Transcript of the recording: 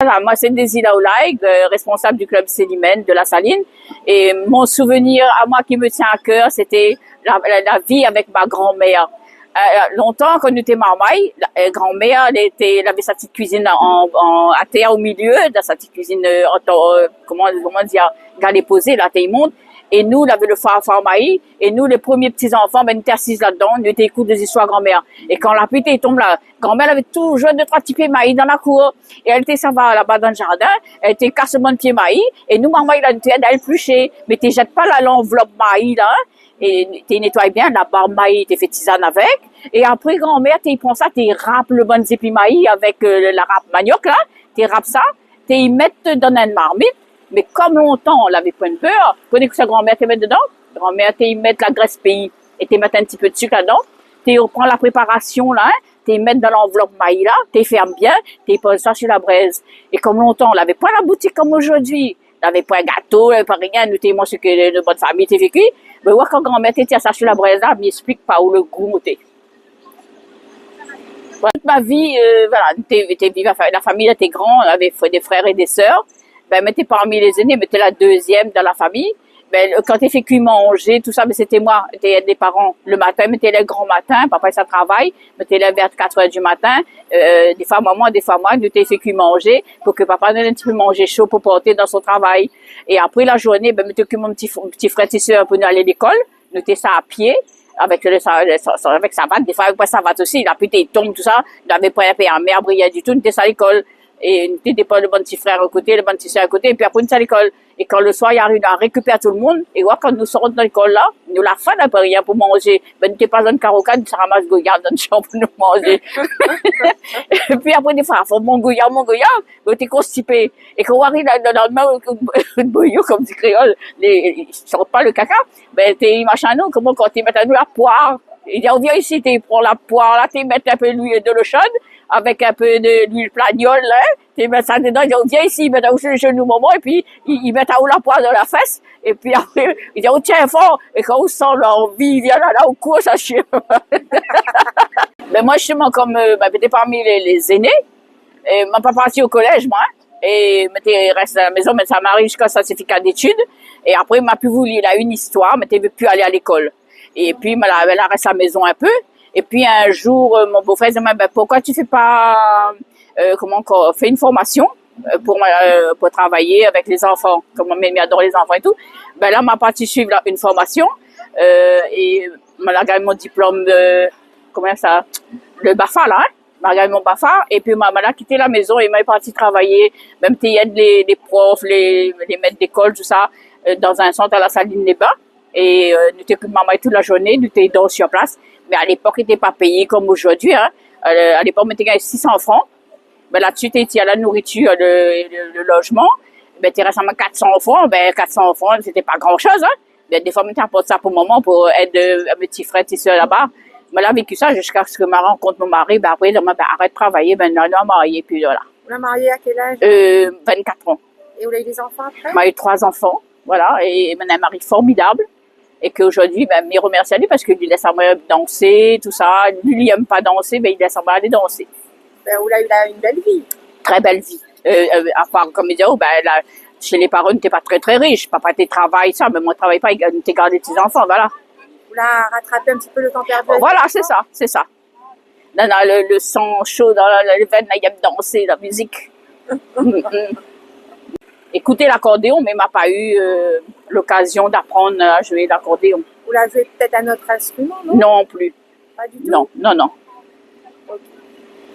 Voilà, moi, c'est Désila Oulaïg, responsable du club Célimène de la Saline. Et mon souvenir à moi qui me tient à cœur, c'était la vie avec ma grand-mère. Longtemps, quand on était marmaille, la grand-mère, elle avait sa petite cuisine à terre au milieu, dans sa petite cuisine, comment dire, galets posés, la taille monte. Et nous, on avait le farmaï, et nous, les premiers petits-enfants, ben, nous étions assis là-dedans, nous étions écoutés des histoires grand-mère. Et quand la pluie tombe là, grand-mère avait toujours 2-3 petits pieds maïs dans la cour, et elle était ça va là-bas dans le jardin, elle était cassement de pieds maïs, et nous, maman, il a été d'éplucher, mais tu jettes pas l'enveloppe maïs, là, et tu nettoies bien la barbe maïs, tu fais tisane avec, et après, grand-mère, tu prends ça, tu râpes le bon zépi maïs avec la râpe manioc, là, tu râpes ça, tu y mets dans une marmite. Mais comme longtemps, on l'avait pas une peur, vous connaissez que sa grand-mère te met dedans? Grand-mère te y met la graisse pays et te met un petit peu de sucre là-dedans. Tu reprends la préparation là, tu y mets dans l'enveloppe maïs là, tu fermes bien, tu poses ça sur la braise. Et comme longtemps, on l'avait pas la boutique comme aujourd'hui. On n'avait pas un gâteau, pas rien, nous t'aimons ce que de bonne famille t'es vécu. Mais ouais, quand grand-mère te tient ça sur la braise là, m'explique pas où le goût montait. Voilà, toute ma vie, voilà, la famille était grande, on avait des frères et des sœurs. Ben, mais t'es parmi les aînés, mais t'es la deuxième dans la famille. Ben, quand t'es fait cuire manger, tout ça, mais c'était moi, t'es des parents le matin, mais t'es le grand matin, papa, ça travaille, mais t'es là vers 4 heures du matin, des fois maman, des fois moi, nous t'es fait cuire manger, pour que papa donne un petit peu manger chaud pour porter dans son travail. Et après la journée, ben, mais t'occupe mon petit frère, et soeur pour nous aller à l'école, nous t'es ça à pied, avec sa vague, des fois avec sa vague aussi, la pluie tombe, tout ça, il n'avait pas un mer brillant du tout, nous t'es ça à l'école. Et nous n'étions pas le bon petit frère à côté, le bon petit soeur à côté, et puis après nous à l'école. Et quand le soir, il arrive à récupérer tout le monde, et ouais, quand nous sortons de l'école là, nous la faim n'a pas rien pour manger. Ben, nous n'étions pas dans le carocane, nous ramasse goyard dans le champ pour nous manger. Et puis après, des fois, faut mon goyard, mais t'es constipé. Et quand on arrive dans le lendemain, de bouillon, comme du créole, ils sortent pas le caca, ben, t'es machin, nous, comment quand t'es mettre à nous la poire. Il dit, on vient ici, tu prends la poire là, tu mets un peu d'huile de l'eau chaude, avec un peu d'huile plagnole, là, tu mets ça dedans, il dit, on vient ici, il met au genou maman, et puis, il met à haut la poire dans la fesse, et puis après, il dit, on tient fort, et quand on sent l'envie, il vient là, on court, ça chie. Mais moi, justement, comme, j'étais parmi les aînés, et m'a pas parti au collège, moi, et m'était resté à la maison, mais ça m'arrive jusqu'à certificat d'études, et après, m'a pu voulu, il a une histoire, mais t'avais pu aller à l'école. Et puis, elle a resté à la maison un peu. Et puis, un jour, mon beau-frère dit, ben, pourquoi tu fais pas, fais une formation pour travailler avec les enfants, comme ma mère adore les enfants et tout. Ben là, m'a parti suivre là, une formation, et m'a gagné mon diplôme de, le BAFA, là, hein. M'a gagné mon BAFA, et puis m'a quitté la maison et m'a parti travailler, même t'aider les profs, les maîtres d'école, tout ça, dans un centre à la Saline-les-Bains. Et nous t'occupons maman toute la journée, nous t'aidons sur place. Mais à l'époque, il n'était pas payé comme aujourd'hui. Hein. À l'époque, on était 600 francs. Ben là-dessus, il y a la nourriture, le logement. Ben, tu restes à 400 francs. Ben, 400 francs, c'était pas grand-chose. Hein. Ben, des fois, on t'apporte ça pour maman, pour aider un petit frère, petit soeur là-bas. Mais là, vécu ça jusqu'à ce que ma rencontre mon mari. Ben, après, arrête de travailler. Ben, non, marié, puis voilà. Vous l'avez marié à quel âge? 24 ans. Et vous avez eu des enfants après? On a eu 3 enfants. Voilà. Et on a un mari formidable. Et qu'aujourd'hui, ben, me remercie à lui parce qu'il laisse à moi danser, tout ça. Lui, il aime pas danser, mais il laisse à moi aller danser. Ben, vous avez eu une belle vie. Très belle vie. À part, comme il dit, ben, là, chez les parents, t'es pas très, très riche. Papa, t'es travaille, ça, mais moi, je travaille pas, t'es gardé tes enfants, voilà. Vous l'avez rattrapé un petit peu le temps perdu. Voilà, c'est ça, c'est ça. Dans le sang chaud, dans les veines, il aime danser, la musique. Écouter l'accordéon, mais m'a pas eu l'occasion d'apprendre à jouer l'accordéon. Vous l'avez joué peut-être à notre instrument, non? Non plus. Pas du tout? Non.